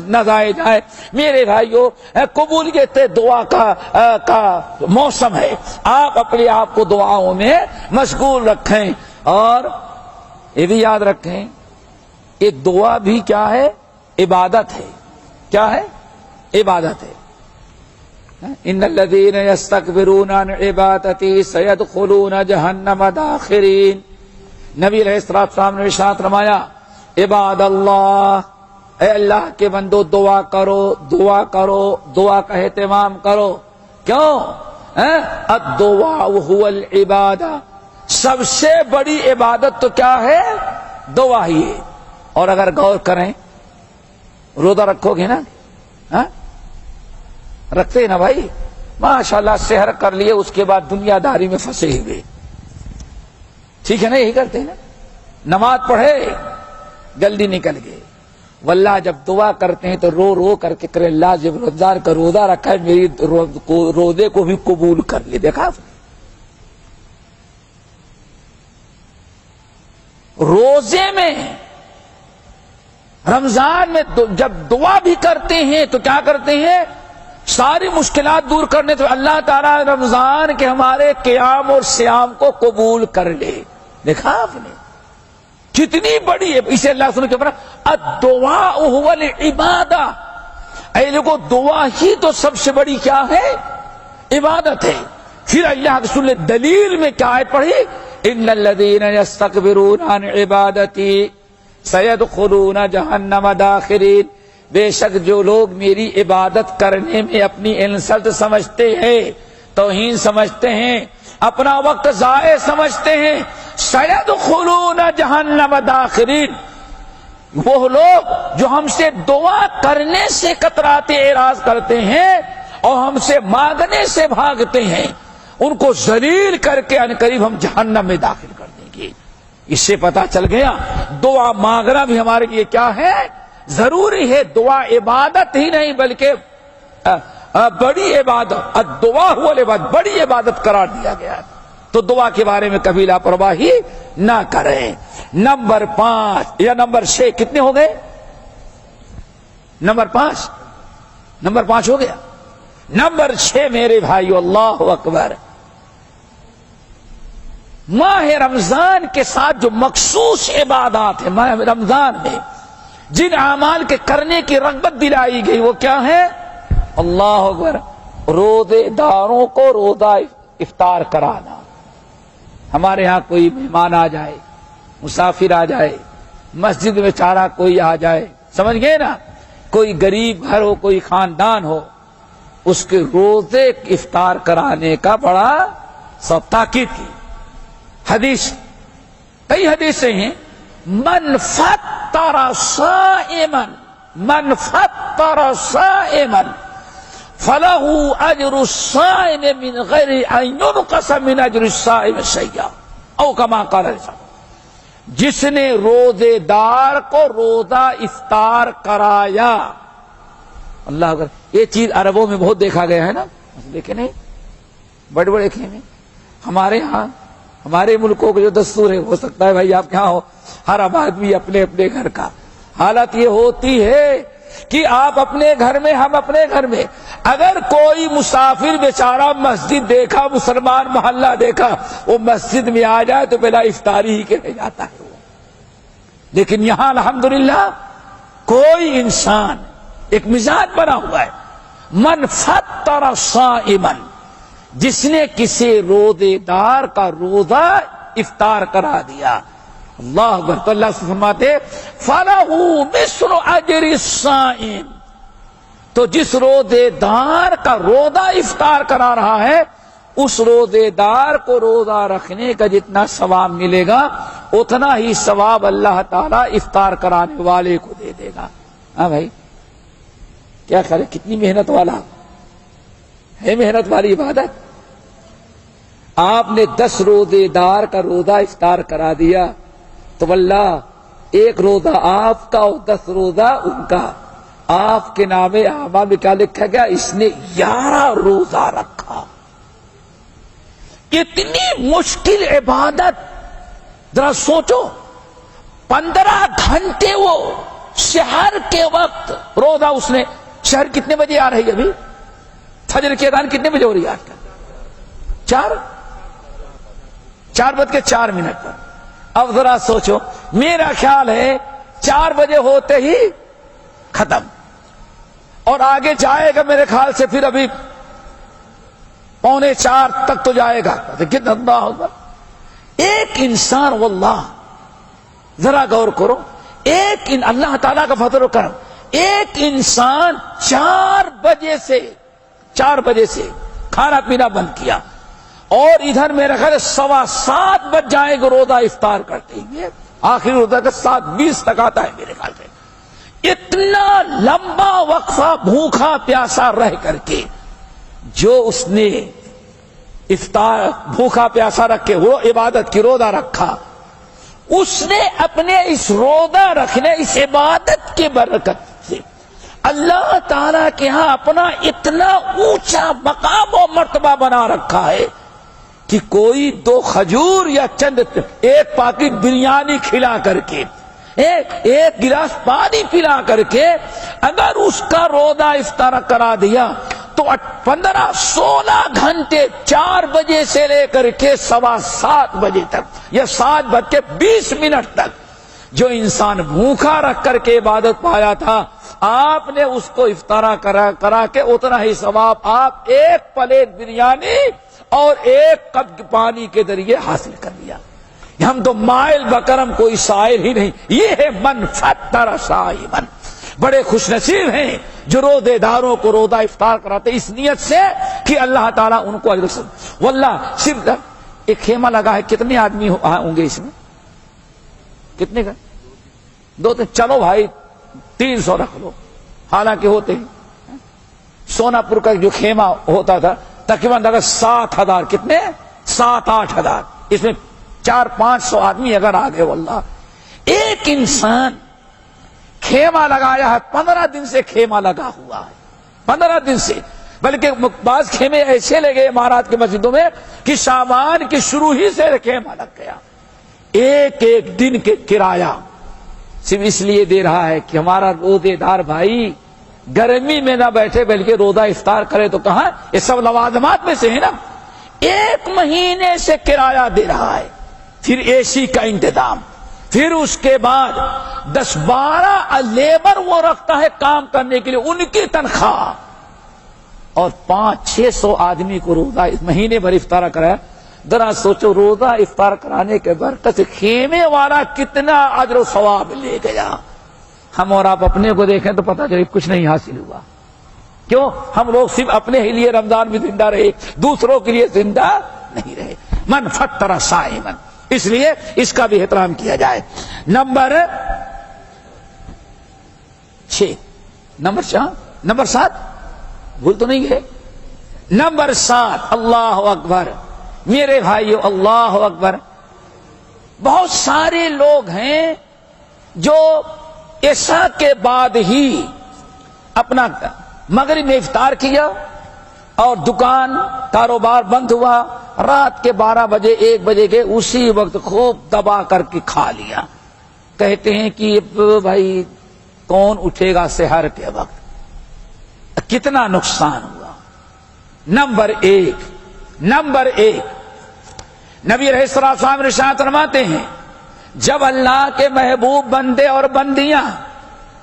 نہ ضائع جائے. میرے بھائیو، قبولیت دعا کا موسم ہے. آپ اپنے آپ کو دعاؤں میں مشغول رکھیں، اور یہ بھی یاد رکھیں کہ دعا بھی کیا ہے؟ عبادت ہے. کیا ہے؟ عبادت ہے. ان الذین یستکبرون عن عبادتی سیدخلون جہنم داخرین. نبی علیہ السلام نے ارشاد فرمایا، عباد اللہ، اے اللہ کے بندو دعا کرو، دعا کرو، دعا کا اہتمام کرو. کیوں؟ الدعاء هو العبادہ. سب سے بڑی عبادت تو کیا ہے؟ دعا ہی ہے. اور اگر غور کریں، روزہ رکھو گے نا؟ رکھتے ہیں نا بھائی؟ ماشاءاللہ سحر کر لیے، اس کے بعد دنیا داری میں پھنسے ہوئے. ٹھیک ہے نا؟ یہی کرتے ہیں نا. نماز پڑھے، جلدی نکل گئے. واللہ جب دعا کرتے ہیں تو رو رو کر کے کرے، اللہ جب رمضان کا روزہ رکھا ہے میری روزے کو بھی قبول کر لے. دیکھا روزے میں، رمضان میں جب دعا بھی کرتے ہیں تو کیا کرتے ہیں؟ ساری مشکلات دور کرنے تو اللہ تعالیٰ رمضان کے ہمارے قیام اور صیام کو قبول کر لے. دیکھا آپ نے کتنی بڑی ہے. اسے اللہ سن کے الدعاء هو العبادہ. اے لوگوں، دعا ہی تو سب سے بڑی کیا ہے؟ عبادت ہے. پھر اللہ رسول نے دلیل میں کیا آیت پڑھی؟ ان الذین یستکبرون عن عبادتی سیدخلون جہنم داخرین. بے شک جو لوگ میری عبادت کرنے میں اپنی انسلٹ سمجھتے ہیں، توہین سمجھتے ہیں، اپنا وقت ضائع سمجھتے ہیں، سیدخلون جہنم داخرین. وہ لوگ جو ہم سے دعا کرنے سے کتراتے اعراض کرتے ہیں اور ہم سے مانگنے سے بھاگتے ہیں، ان کو ذلیل کر کے عنقریب ہم جہنم میں داخل کر دیں گے. اس سے پتا چل گیا دعا مانگنا بھی ہمارے لیے کیا ہے؟ ضروری ہے. دعا عبادت ہی نہیں بلکہ بڑی عبادت، الدعاء هو العبادہ، بڑی عبادت قرار دیا گیا. تو دعا کے بارے میں کبھی لاپرواہی نہ کریں. نمبر 5 یا نمبر 6 کتنے ہو گئے؟ نمبر 5 ہو گیا. نمبر 6 میرے بھائیو، اللہ اکبر، ماہ رمضان کے ساتھ جو مخصوص عبادات ہیں، ماہ رمضان میں جن اعمال کے کرنے کی رغبت دلائی گئی وہ کیا ہے؟ اللہ اکبر، روزے داروں کو روزہ افطار کرانا. ہمارے ہاں کوئی مہمان آ جائے، مسافر آ جائے، مسجد میں چارہ کوئی آ جائے، سمجھ گئے نا، کوئی غریب گھر ہو، کوئی خاندان ہو، اس کے روزے افطار کرانے کا بڑا سب تاکید کی. حدیث، کئی حدیثیں ہیں، من فطر صائما فلہ اجر الصائم من غیر ان ينقص من اجر الصائم شیئا او کما قال الرسول. جس نے روزے دار کو روزہ افطار کرایا. اللہ اکبر، یہ چیز عربوں میں بہت دیکھا گیا ہے نا، دیکھے نہیں؟ بڑے بڑے خیمے. ہمارے ہاں، ہمارے ملکوں کے جو دستور ہے، ہو سکتا ہے بھائی آپ کہاں ہو، ہر آدمی اپنے اپنے گھر کا. حالت یہ ہوتی ہے کہ آپ اپنے گھر میں، ہم اپنے گھر میں. اگر کوئی مسافر بیچارہ مسجد دیکھا، مسلمان محلہ دیکھا، وہ مسجد میں آ جائے تو بلا افطاری ہی کے رہ جاتا ہے وہ. لیکن یہاں الحمدللہ کوئی انسان، ایک مزاج بنا ہوا ہے، من فطر صائما، جس نے کسی روزے دار کا روزہ افطار کرا دیا. اللہ اکبر. تو اللہ سے فرماتے فَلَهُ مِثْلُ أَجْرِ الصَّائِمِ. تو جس روزے دار کا روزہ افطار کرا رہا ہے، اس روزے دار کو روزہ رکھنے کا جتنا ثواب ملے گا اتنا ہی ثواب اللہ تعالیٰ افطار کرانے والے کو دے دے گا. ہاں بھائی، کیا خیال ہے کتنی محنت والا ہے، محنت والی عبادت. آپ نے 10 روزے دار کا روزہ افطار کرا دیا تو واللہ ایک روزہ آپ کا اور 10 روزہ ان کا. آپ کے نام اعمال میں کیا لکھا گیا؟ اس نے 11 روزہ رکھا. اتنی مشکل عبادت ذرا سوچو. 15 گھنٹے وہ شہر کے وقت روزہ اس نے. شہر کتنے بجے آ رہی ہے ابھی؟ فجر کی اذان کتنے بجے ہو رہی ہے آج کل؟ 4:04 پر. اب ذرا سوچو، میرا خیال ہے 4 بجے ہوتے ہی ختم، اور آگے جائے گا میرے خیال سے پھر ابھی 3:45 تک تو جائے گا. کتنا اللہ اکبر. ایک انسان واللہ ذرا غور کرو، اللہ تعالیٰ کا فضل و کرم، ایک انسان 4 بجے سے کھانا پینا بند کیا اور ادھر میرے خیال 7:15 بج جائیں گے روزہ افطار کرتے ہیں. آخری روزہ کا 7:20 تک آتا ہے میرے خیال سے. اتنا لمبا وقفہ بھوکا پیاسا رہ کر کے جو اس نے افطار بھوکا پیاسا رکھ کے وہ عبادت کی روزہ رکھا، اس نے اپنے اس روزہ رکھنے اس عبادت کی برکت سے اللہ تعالی کے ہاں اپنا اتنا اونچا مقام و مرتبہ بنا رکھا ہے کہ کوئی 2 کھجور یا چند ایک پاکٹ بریانی کھلا کر کے ایک گلاس پانی پلا کر کے اگر اس کا روزہ افطار کرا دیا تو 16 گھنٹے 4 بجے سے لے کر کے 7:15 بجے تک یا 7:20 تک جو انسان بھوکا رکھ کر کے عبادت پایا تھا، آپ نے اس کو افطار کرا کے اتنا ہی ثواب آپ ایک پلیٹ بریانی اور ایک کپ پانی کے ذریعے حاصل کر لیا. ہم تو مائل بکرم کوئی سائل ہی نہیں. یہ ہے من فطر صائما. بڑے خوش نصیب ہیں جو روزے داروں کو روزہ افطار کراتے اس نیت سے کہ اللہ تعالیٰ ان کو اجر. واللہ صرف ایک خیمہ لگا ہے، کتنے آدمی ہوں گے اس میں؟ کتنے کا؟ 2-3. چلو بھائی 300 رکھ لو. حالانکہ ہوتے ہیں سونا پور کا جو خیمہ ہوتا تھا تقریباً 7,000. کتنے؟ 7-8 ہزار. اس میں 400-500 آدمی اگر آ گئے واللہ. ایک انسان خیمہ لگایا ہے، 15 دن سے خیمہ لگا ہوا ہے، 15 دن سے. بلکہ بعض خیمے ایسے لگے امارات کی مسجدوں میں کہ شعبان کی شروع ہی سے خیمہ لگ گیا. ایک دن کے کرایہ صرف اس لیے دے رہا ہے کہ ہمارا روزے دار بھائی گرمی میں نہ بیٹھے بلکہ روزہ افطار کرے. تو کہاں یہ سب لوازمات میں سے ہے نا. 1 مہینے سے کرایہ دے رہا ہے، پھر اے سی کا انتظام، پھر اس کے بعد 10-12 لیبر وہ رکھتا ہے کام کرنے کے لیے، ان کی تنخواہ، اور 500-600 آدمی کو روزہ اس مہینے بھر افطار کرایا. ذرا سوچو روزہ افطار کرانے کے برکت خیمے والا کتنا اجر و ثواب لے گیا. ہم اور آپ اپنے کو دیکھیں تو پتہ چلے کچھ نہیں حاصل ہوا. کیوں؟ ہم لوگ صرف اپنے ہی لیے رمضان میں زندہ رہے، دوسروں کے لیے زندہ نہیں رہے. من فطر صائما. اس لیے اس کا بھی احترام کیا جائے. نمبر 7 بھول تو نہیں گئے. نمبر 7 اللہ اکبر. میرے بھائیو اللہ اکبر. بہت سارے لوگ ہیں جو عشاء کے بعد ہی اپنا مغرب میں افطار کیا اور دکان کاروبار بند ہوا، رات کے 12 بجے 1 بجے کے اسی وقت خوب دبا کر کے کھا لیا. کہتے ہیں کہ بھائی کون اٹھے گا سحر کے وقت. کتنا نقصان ہوا. نمبر 1 نبی علیہ السلام ارشاد فرماتے ہیں جب اللہ کے محبوب بندے اور بندیاں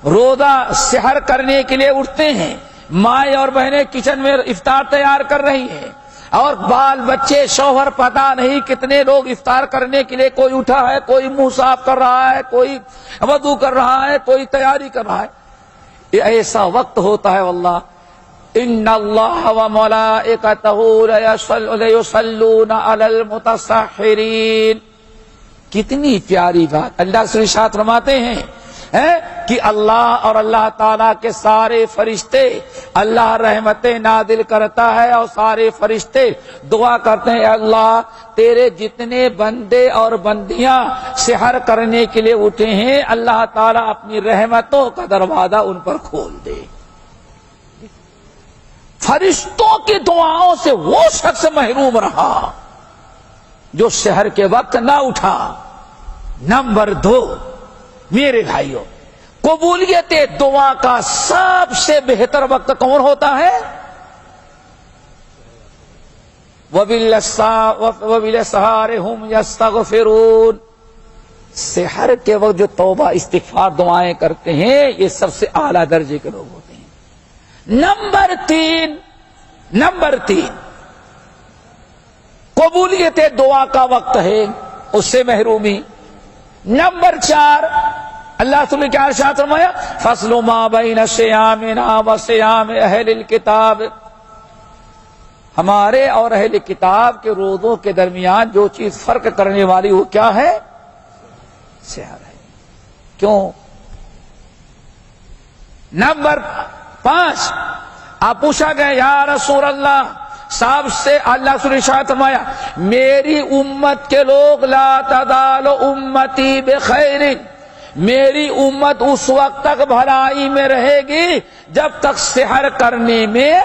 روزہ سحر کرنے کے لیے اٹھتے ہیں، مائیں اور بہنیں کچن میں افطار تیار کر رہی ہیں اور بال بچے شوہر پتہ نہیں کتنے لوگ افطار کرنے کے لیے، کوئی اٹھا ہے، کوئی منہ صاف کر رہا ہے، کوئی وضو کر رہا ہے، کوئی تیاری کر رہا ہے. یہ ایسا وقت ہوتا ہے واللہ ان اللہ وملائکتہ لیصلون علی المتسحرین. کتنی پیاری بات. اللہ سے ارشاد فرماتے ہیں کہ اللہ اور اللہ تعالیٰ کے سارے فرشتے، اللہ رحمتیں نازل کرتا ہے اور سارے فرشتے دعا کرتے ہیں، اللہ تیرے جتنے بندے اور بندیاں سحر کرنے کے لیے اٹھے ہیں، اللہ تعالیٰ اپنی رحمتوں کا دروازہ ان پر کھول دے۔ فرشتوں کی دعاؤں سے وہ شخص محروم رہا جو سحر کے وقت نہ اٹھا۔ نمبر 2، میرے بھائیوں، قبولیت دعا کا سب سے بہتر وقت کون ہوتا ہے؟ وَبِالْأَسْحَارِ هُمْ يَسْتَغْفِرُونَ۔ سحر کے وقت جو توبہ استغفار دعائیں کرتے ہیں، یہ سب سے اعلیٰ درجے کے لوگ ہوتے ہیں۔ نمبر تین قبولیت دعا کا وقت ہے، اس سے محرومی۔ نمبر 4، اللہ تعالیٰ کیا ارشاد فرمایا؟ فَصْلُ مَا بَيْنَ صِيَامِنَا وَصِيَامِ أَهْلِ الْكِتَابِ۔ ہمارے اور اہل کتاب کے روزوں کے درمیان جو چیز فرق کرنے والی وہ کیا ہے؟ سحر ہے۔ کیوں؟ نمبر 5، آپ پوچھا گیا یا رسول اللہ صاحب سے، اللہ سے ارشاد فرمایا میری امت کے لوگ لا تزال امتی بخیر، میری امت اس وقت تک بھلائی میں رہے گی جب تک سحر کرنے میں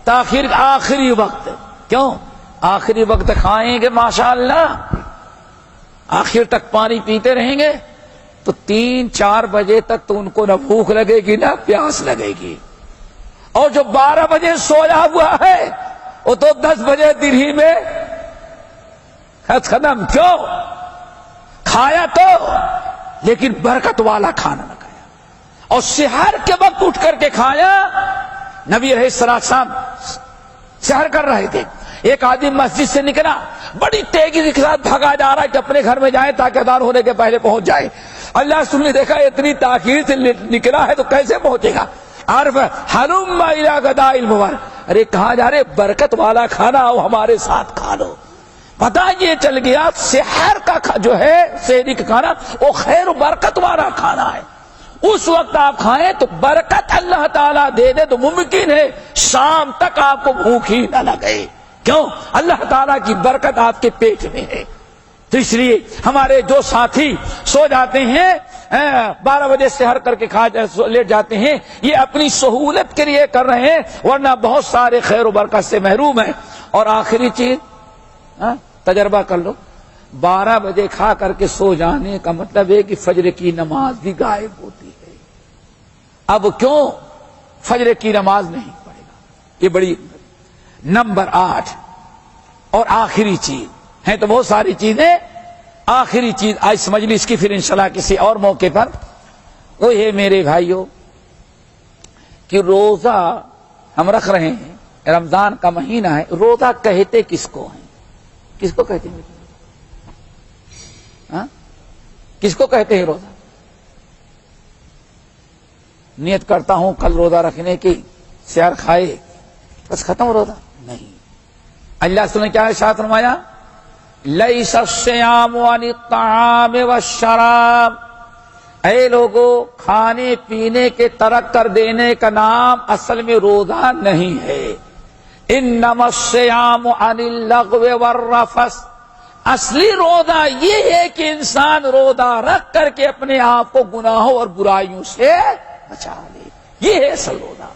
تاخیر، آخری وقت۔ کیوں؟ آخری وقت کھائیں گے ماشاءاللہ، آخر تک پانی پیتے رہیں گے تو 3-4 بجے تک تو ان کو نہ بھوک لگے گی نہ پیاس لگے گی، اور جو 12 بجے سویا ہوا ہے وہ تو 10 بجے دن ہی میں ختم۔ کیوں؟ کھایا تو لیکن برکت والا کھانا نہ کھایا، اور سحر کے وقت اٹھ کر کے کھایا۔ نبی علیہ السلام سحر کر رہے تھے، ایک آدمی مسجد سے نکلا، بڑی تیزی کے ساتھ بھگا جا رہا ہے کہ اپنے گھر میں جائے تاکہ اذان ہونے کے پہلے پہنچ جائے۔ اللہ رسول نے دیکھا اتنی تاخیر سے نکلا ہے تو کیسے پہنچے گا؟ عارف حلم الی غداء المبارک، ارے کہاں جا رہے؟ برکت والا کھانا آؤ ہمارے ساتھ کھا لو۔ پتہ یہ چل گیا سحر کا جو ہے سحری کا کھانا وہ خیر و برکت والا کھانا ہے، اس وقت آپ کھائیں تو برکت اللہ تعالیٰ دے دے تو ممکن ہے شام تک آپ کو بھوک ہی نہ لگے۔ کیوں؟ اللہ تعالیٰ کی برکت آپ کے پیٹ میں ہے۔ تو اس لیے ہمارے جو ساتھی سو جاتے ہیں 12 بجے سحر کر کے لیٹ جاتے ہیں، یہ اپنی سہولت کے لیے کر رہے ہیں، ورنہ بہت سارے خیر و برکت سے محروم ہیں۔ اور آخری چیز تجربہ کر لو، 12 بجے کھا کر کے سو جانے کا مطلب ہے کہ فجر کی نماز بھی غائب ہوتی ہے۔ اب کیوں فجر کی نماز نہیں پڑھے گا؟ یہ بڑی۔ نمبر 8 اور آخری چیز ہیں تو بہت ساری چیزیں، آخری چیز آج اس مجلس کی، پھر انشاءاللہ کسی اور موقع پر، وہ ہے میرے بھائیوں کہ روزہ ہم رکھ رہے ہیں، رمضان کا مہینہ ہے، روزہ کہتے کس کو ہیں؟ کس کو کہتے ہیں؟ کس کو کہتے ہیں روزہ؟ نیت کرتا ہوں کل روزہ رکھنے کی، سحر کھائے بس ختم روزہ؟ نہیں۔ اللہ نے کیا ارشاد فرمایا؟ لیس الصیام عن الطعام والشراب، اے لوگو کھانے پینے کے ترک کر دینے کا نام اصل میں روزہ نہیں ہے۔ انما الصیام عن اللغو والرفث، اصلی روزہ یہ ہے کہ انسان روزہ رکھ کر کے اپنے آپ کو گناہوں اور برائیوں سے بچا لے، یہ ہے اصل روزہ۔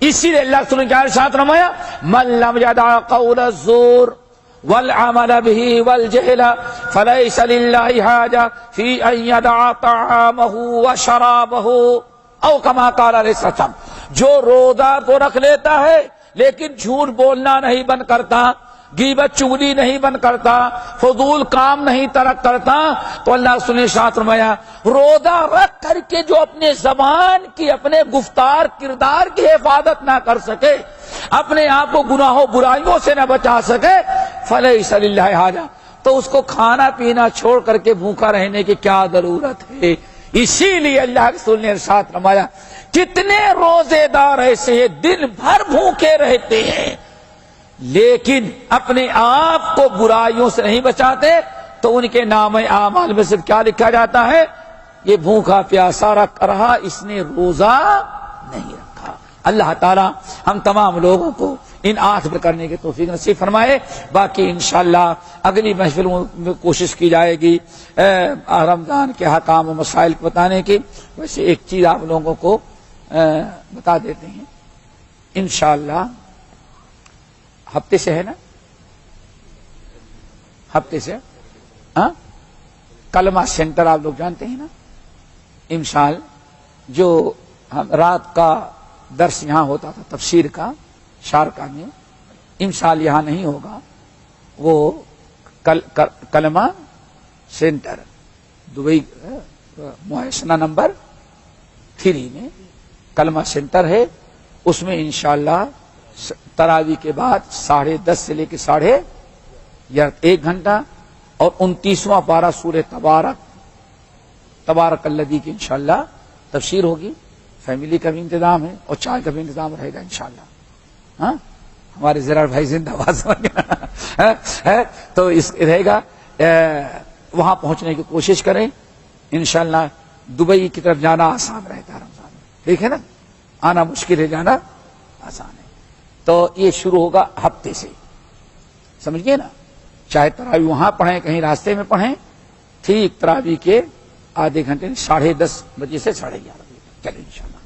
اسی لیے اللہ نے کیا ارشاد فرمایا؟ من لم يدع قول الزور والعمل به والجهل فليس لله حاجة في أن يدع طعامه وشرابه، او كما قال علیہ السلام، جو روزہ تو رکھ لیتا ہے لیکن جھوٹ بولنا نہیں بند کرتا، غیبت چغلی نہیں بند کرتا، فضول کام نہیں ترک کرتا، تو اللہ نے ارشاد فرمایا روزہ رکھ کر کے جو اپنے زبان کی، اپنے گفتار کردار کی حفاظت نہ کر سکے، اپنے آپ کو گناہوں برائیوں سے نہ بچا سکے، فلیس للہ حاجہ، تو اس کو کھانا پینا چھوڑ کر کے بھوکا رہنے کی کیا ضرورت ہے؟ اسی لیے اللہ کے رسول نے ارشاد فرمایا کتنے روزے دار ایسے ہیں دن بھر بھوکے رہتے ہیں لیکن اپنے آپ کو برائیوں سے نہیں بچاتے، تو ان کے نام اعمال میں سے کیا لکھا جاتا ہے؟ یہ بھوکا پیاسا رہا، اس نے روزہ نہیں رکھا۔ اللہ تعالی ہم تمام لوگوں کو ان 8 پر کرنے کی توفیق نصیب فرمائے۔ باقی انشاءاللہ اگلی محفل میں کوشش کی جائے گی رمضان کے احکام و مسائل کو بتانے کی۔ ویسے ایک چیز آپ لوگوں کو بتا دیتے ہیں، انشاءاللہ ہفتے سے ہے نا، ہفتے سے کلمہ سینٹر آپ لوگ جانتے ہیں نا، انشاءاللہ جو رات کا درس یہاں ہوتا تھا تفسیر کا شارقہ میں، انشاءاللہ یہاں نہیں ہوگا، وہ کلمہ سینٹر دبئی محسنہ نمبر 3 میں کلمہ سینٹر ہے، اس میں انشاءاللہ تراویح کے بعد 10:30 سے لے کے 1 گھنٹہ اور 29واں پارہ سورہ تبارک الذی کی انشاءاللہ تفسیر ہوگی۔ فیملی کا بھی انتظام ہے اور چائے کا بھی انتظام رہے گا انشاءاللہ۔ ہاں ہمارے زرار بھائی زندہ باد ہے تو اس رہے گا، وہاں پہنچنے کی کوشش کریں انشاءاللہ۔ دبئی کی طرف جانا آسان رہتا ہے رمضان میں، ٹھیک ہے نا، آنا مشکل ہے، جانا آسان ہے۔ تو یہ شروع ہوگا ہفتے سے، سمجھئے نا، چاہے تراویح وہاں پڑھیں کہیں راستے میں پڑھیں، ٹھیک تراویح کے آدھے گھنٹے 10:30 بجے سے 11:30 بجے، چلیں انشاءاللہ۔